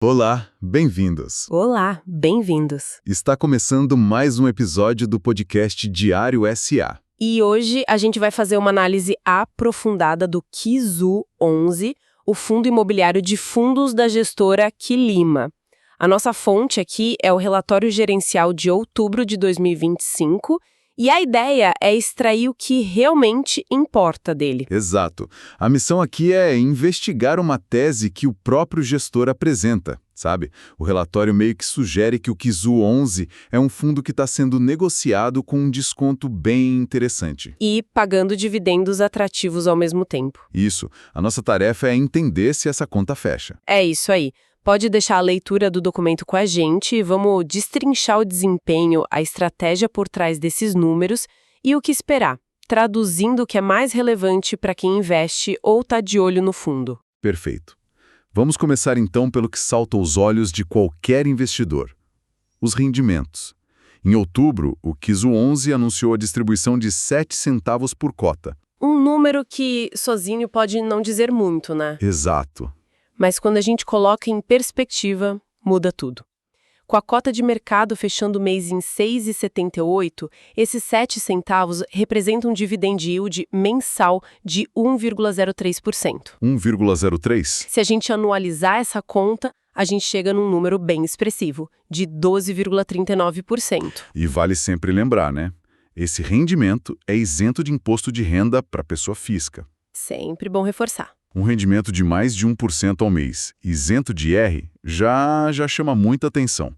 Olá, bem-vindos. Olá, bem-vindos. Está começando mais um episódio do podcast Diário SA. E hoje a gente vai fazer uma análise aprofundada do Kizu 11, o fundo imobiliário de fundos da gestora Quilima. A nossa fonte aqui é o relatório gerencial de outubro de 2025 e a ideia é extrair o que realmente importa dele. Exato. A missão aqui é investigar uma tese que o próprio gestor apresenta, sabe? O relatório meio que sugere que o Kizu 11 é um fundo que está sendo negociado com um desconto bem interessante. E pagando dividendos atrativos ao mesmo tempo. Isso. A nossa tarefa é entender se essa conta fecha. É isso aí. Pode deixar a leitura do documento com a gente e vamos destrinchar o desempenho, a estratégia por trás desses números e o que esperar, traduzindo o que é mais relevante para quem investe ou está de olho no fundo. Perfeito. Vamos começar então pelo que salta aos olhos de qualquer investidor: os rendimentos. Em outubro, o Kizu 11 anunciou a distribuição de 7 centavos por cota. Um número que sozinho pode não dizer muito, né? Exato. Mas quando a gente coloca em perspectiva, muda tudo. Com a cota de mercado fechando o mês em R$ 6,78, esses 7 centavos representam um dividend yield mensal de 1,03%. 1,03? Se a gente anualizar essa conta, a gente chega num número bem expressivo, de 12,39%. E vale sempre lembrar, né? Esse rendimento é isento de imposto de renda para pessoa física. Sempre bom reforçar. Um rendimento de mais de 1% ao mês, isento de IR, já chama muita atenção.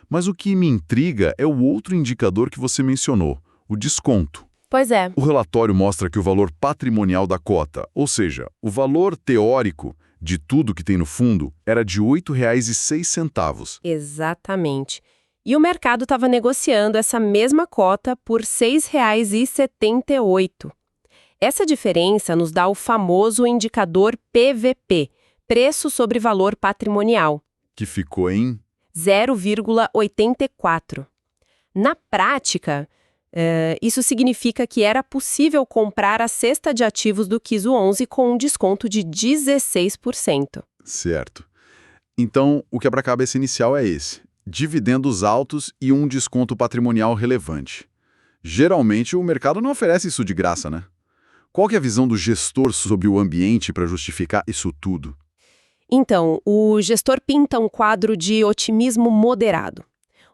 Mas o que me intriga é o outro indicador que você mencionou, o desconto. Pois é. O relatório mostra que o valor patrimonial da cota, ou seja, o valor teórico de tudo que tem no fundo, era de R$ 8,06. Exatamente. E o mercado estava negociando essa mesma cota por R$ 6,78. Essa diferença nos dá o famoso indicador PVP, preço sobre valor patrimonial, Que ficou em 0,84. Na prática, isso significa que era possível comprar a cesta de ativos do Kizu 11 com um desconto de 16%. certo. Então, o quebra-cabeça inicial é esse: dividendos altos e um desconto patrimonial relevante. Geralmente, o mercado não oferece isso de graça, né? Qual que é a visão do gestor sobre o ambiente para justificar isso tudo? Então, o gestor pinta um quadro de otimismo moderado.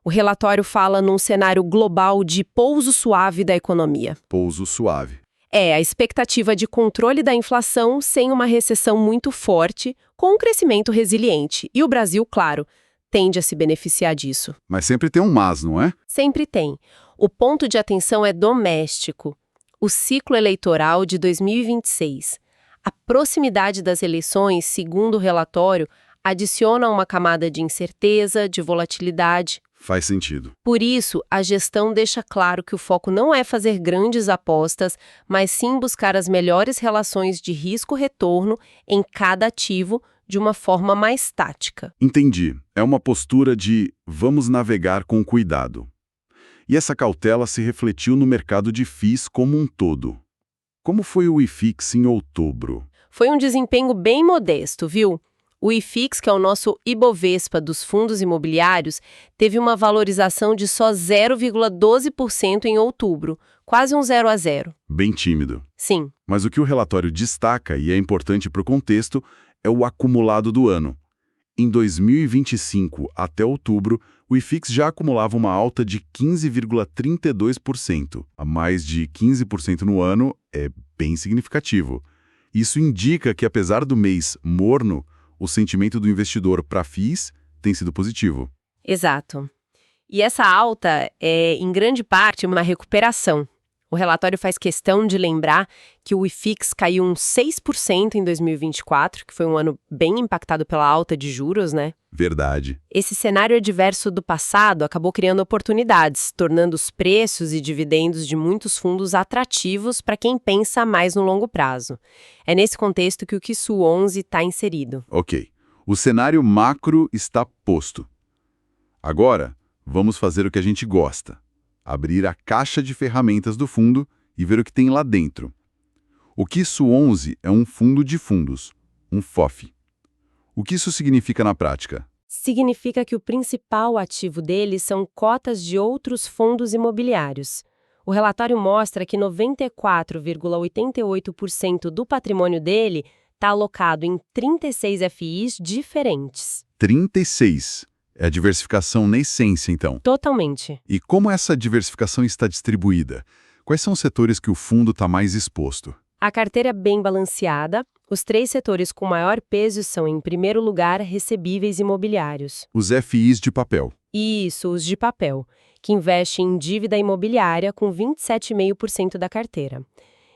O relatório fala num cenário global de pouso suave da economia. Pouso suave. É a expectativa de controle da inflação sem uma recessão muito forte, com um crescimento resiliente. E o Brasil, claro, tende a se beneficiar disso. Mas sempre tem um mas, não é? Sempre tem. O ponto de atenção é doméstico. O ciclo eleitoral de 2026. A proximidade das eleições, segundo o relatório, adiciona uma camada de incerteza, de volatilidade. Faz sentido. Por isso, a gestão deixa claro que o foco não é fazer grandes apostas, mas sim buscar as melhores relações de risco-retorno em cada ativo de uma forma mais tática. Entendi. É uma postura de vamos navegar com cuidado. E essa cautela se refletiu no mercado de FIIs como um todo. Como foi o IFIX em outubro? Foi um desempenho bem modesto, viu? O IFIX, que é o nosso Ibovespa dos fundos imobiliários, teve uma valorização de só 0,12% em outubro, quase um 0 a 0. Bem tímido. Sim, Mas o que o relatório destaca, e é importante para o contexto, é o acumulado do ano. Em 2025, até outubro, o IFIX já acumulava uma alta de 15,32%. A mais de 15% no ano é bem significativo. Isso indica que, apesar do mês morno, o sentimento do investidor para FIIs tem sido positivo. exato. E essa alta é, em grande parte, uma recuperação. O relatório faz questão de lembrar que o IFIX caiu uns 6% em 2024, que foi um ano bem impactado pela alta de juros, né? Verdade. Esse cenário adverso do passado acabou criando oportunidades, tornando os preços e dividendos de muitos fundos atrativos para quem pensa mais no longo prazo. É nesse contexto que o Kizu 11 está inserido. Ok. O cenário macro está posto. Agora, vamos fazer o que a gente gosta: abrir a caixa de ferramentas do fundo e ver o que tem lá dentro. O Kizu 11 é um fundo de fundos, um FOF. O que isso significa na prática? Significa que o principal ativo dele são cotas de outros fundos imobiliários. O relatório mostra que 94,88% do patrimônio dele está alocado em 36 FIs diferentes. 36. É a diversificação na essência, então. Totalmente. E como essa diversificação está distribuída? Quais são os setores que o fundo está mais exposto? A carteira é bem balanceada. Os 3 setores com maior peso são, em primeiro lugar, recebíveis imobiliários. Os FIs de papel. Isso, os de papel, que investem em dívida imobiliária com 27,5% da carteira.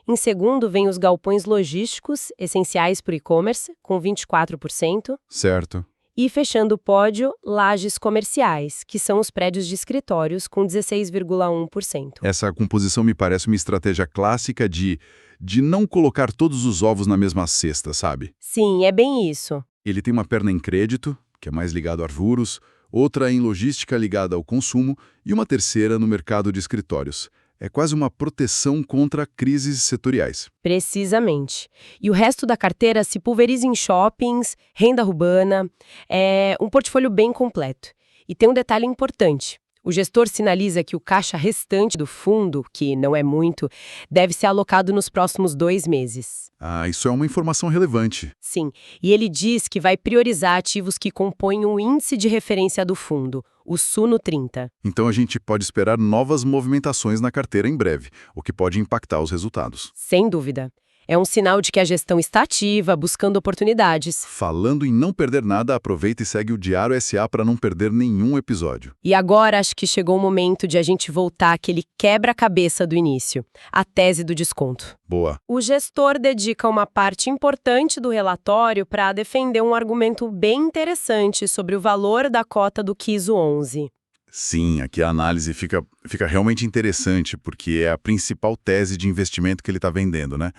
Em segundo, vem os galpões logísticos, essenciais para o e-commerce, com 24%. Certo. E fechando o pódio, lajes comerciais, que são os prédios de escritórios, com 16,1%. Essa composição me parece uma estratégia clássica de não colocar todos os ovos na mesma cesta, sabe? Sim, é bem isso. Ele tem uma perna em crédito, que é mais ligado a juros, outra em logística ligada ao consumo e uma terceira no mercado de escritórios. É quase uma proteção contra crises setoriais. Precisamente. E o resto da carteira se pulveriza em shoppings, renda urbana. É um portfólio bem completo. E tem um detalhe importante. O gestor sinaliza que o caixa restante do fundo, que não é muito, deve ser alocado nos próximos 2 meses. Ah, isso é uma informação relevante. Sim, e ele diz que vai priorizar ativos que compõem o índice de referência do fundo, o Suno 30. Então a gente pode esperar novas movimentações na carteira em breve, o que pode impactar os resultados. Sem dúvida. É um sinal de que a gestão está ativa, buscando oportunidades. Falando em não perder nada, aproveita e segue o Diário SA para não perder nenhum episódio. E agora acho que chegou o momento de a gente voltar àquele quebra-cabeça do início, a tese do desconto. Boa. O gestor dedica uma parte importante do relatório para defender um argumento bem interessante sobre o valor da cota do KISO 11. Sim, aqui a análise fica realmente interessante, porque é a principal tese de investimento que ele está vendendo, né?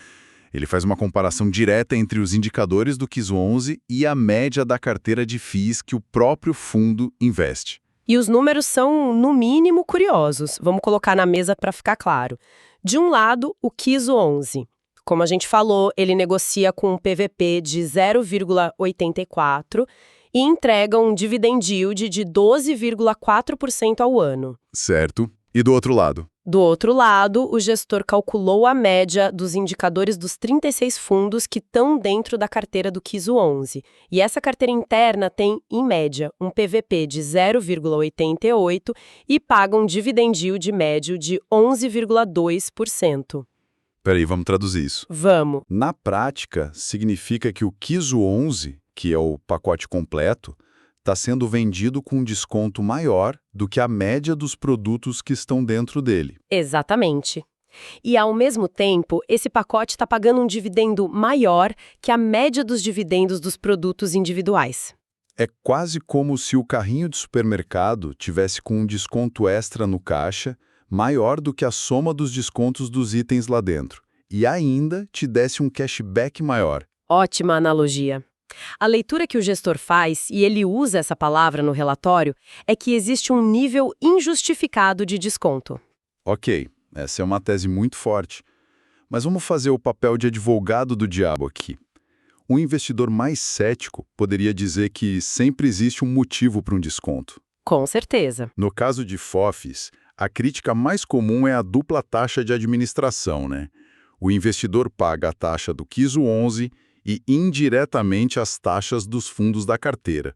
Ele faz uma comparação direta entre os indicadores do KISO 11 e a média da carteira de FIIs que o próprio fundo investe. E os números são, no mínimo, curiosos. Vamos colocar na mesa para ficar claro. De um lado, o KISO 11. Como a gente falou, ele negocia com um PVP de 0,84 e entrega um dividend yield de 12,4% ao ano. Certo. E do outro lado? Do outro lado, o gestor calculou a média dos indicadores dos 36 fundos que estão dentro da carteira do KISO 11. E essa carteira interna tem, em média, um PVP de 0,88 e paga um dividend yield médio de 11,2%. Peraí, vamos traduzir isso. Vamos. Na prática, significa que o KISO 11, que é o pacote completo, está sendo vendido com um desconto maior do que a média dos produtos que estão dentro dele. Exatamente. E, ao mesmo tempo, esse pacote está pagando um dividendo maior que a média dos dividendos dos produtos individuais. É quase como se o carrinho de supermercado tivesse com um desconto extra no caixa maior do que a soma dos descontos dos itens lá dentro, e ainda te desse um cashback maior. Ótima analogia. A leitura que o gestor faz, e ele usa essa palavra no relatório, é que existe um nível injustificado de desconto. Ok, essa é uma tese muito forte. Mas vamos fazer o papel de advogado do diabo aqui. Um investidor mais cético poderia dizer que sempre existe um motivo para um desconto. Com certeza. No caso de FOFs, a crítica mais comum é a dupla taxa de administração, né? O investidor paga a taxa do KISO 11 e, indiretamente, as taxas dos fundos da carteira.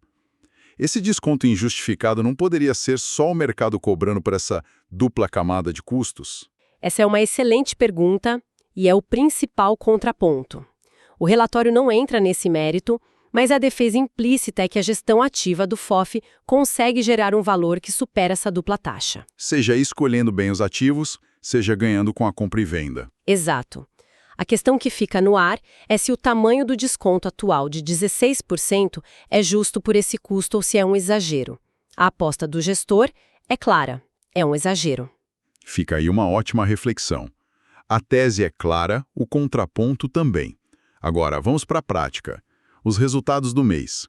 Esse desconto injustificado não poderia ser só o mercado cobrando por essa dupla camada de custos? Essa é uma excelente pergunta e é o principal contraponto. O relatório não entra nesse mérito, mas a defesa implícita é que a gestão ativa do FOF consegue gerar um valor que supera essa dupla taxa. Seja escolhendo bem os ativos, seja ganhando com a compra e venda. Exato. A questão que fica no ar é se o tamanho do desconto atual de 16% é justo por esse custo ou se é um exagero. A aposta do gestor é clara, é um exagero. Fica aí uma ótima reflexão. A tese é clara, o contraponto também. Agora, vamos para a prática. Os resultados do mês.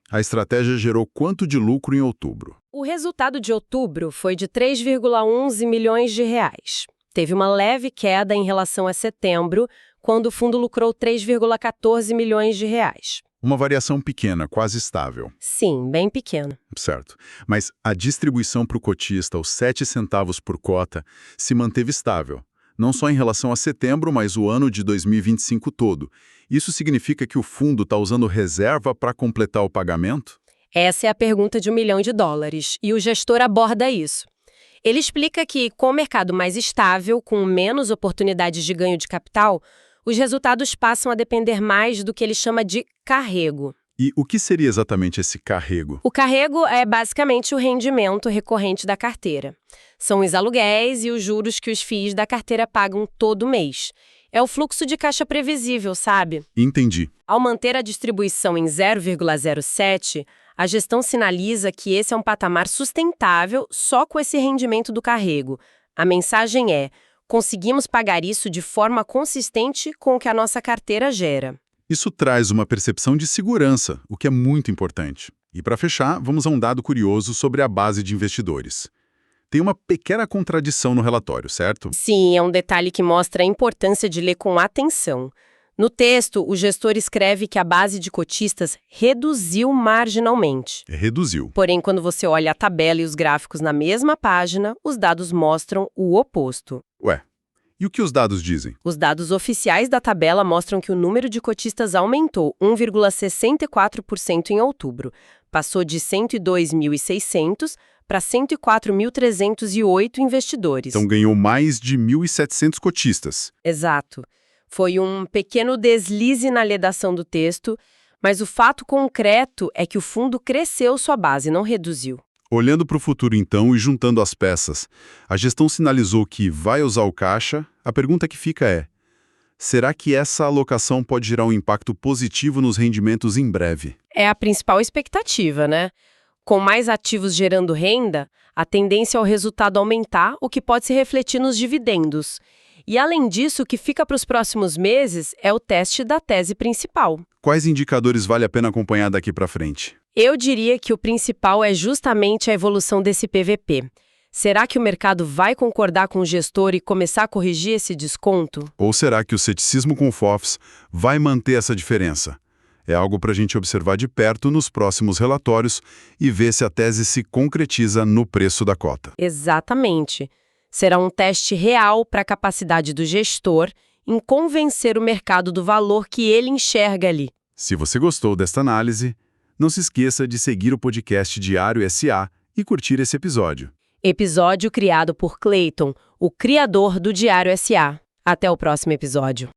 A estratégia gerou quanto de lucro em outubro? O resultado de outubro foi de 3,11 milhões de reais. Teve uma leve queda em relação a setembro, quando o fundo lucrou 3,14 milhões de reais. Uma variação pequena, quase estável. Sim, bem pequeno. Certo. Mas a distribuição para o cotista, os 7 centavos por cota, se manteve estável. Não só em relação a setembro, mas o ano de 2025 todo. Isso significa que o fundo está usando reserva para completar o pagamento? Essa é a pergunta de $1 milhão, e o gestor aborda isso. Ele explica que, com o mercado mais estável, com menos oportunidades de ganho de capital, os resultados passam a depender mais do que ele chama de carrego. E o que seria exatamente esse carrego? O carrego é basicamente o rendimento recorrente da carteira. São os aluguéis e os juros que os FIIs da carteira pagam todo mês. É o fluxo de caixa previsível, sabe? Entendi. Ao manter a distribuição em 0,07, a gestão sinaliza que esse é um patamar sustentável só com esse rendimento do carrego. A mensagem é: conseguimos pagar isso de forma consistente com o que a nossa carteira gera. Isso traz uma percepção de segurança, o que é muito importante. E para fechar, vamos a um dado curioso sobre a base de investidores. Tem uma pequena contradição no relatório, certo? Sim, é um detalhe que mostra a importância de ler com atenção. No texto, o gestor escreve que a base de cotistas reduziu marginalmente. Reduziu. Porém, quando você olha a tabela e os gráficos na mesma página, os dados mostram o oposto. Ué, e o que os dados dizem? Os dados oficiais da tabela mostram que o número de cotistas aumentou 1,64% em outubro. Passou de 102.600 para 104.308 investidores. Então ganhou mais de 1.700 cotistas. Exato. Foi um pequeno deslize na redação do texto, mas o fato concreto é que o fundo cresceu sua base, não reduziu. Olhando para o futuro então e juntando as peças, a gestão sinalizou que vai usar o caixa. A pergunta que fica é: será que essa alocação pode gerar um impacto positivo nos rendimentos em breve? É a principal expectativa, né? Com mais ativos gerando renda, a tendência é o resultado aumentar, o que pode se refletir nos dividendos. E, além disso, o que fica para os próximos meses é o teste da tese principal. Quais indicadores vale a pena acompanhar daqui para frente? Eu diria que o principal é justamente a evolução desse PVP. Será que o mercado vai concordar com o gestor e começar a corrigir esse desconto? Ou será que o ceticismo com FOFs vai manter essa diferença? É algo para a gente observar de perto nos próximos relatórios e ver se a tese se concretiza no preço da cota. Exatamente. Será um teste real para a capacidade do gestor em convencer o mercado do valor que ele enxerga ali. Se você gostou desta análise, não se esqueça de seguir o podcast Diário SA e curtir esse episódio. Episódio criado por Clayton, o criador do Diário SA. Até o próximo episódio.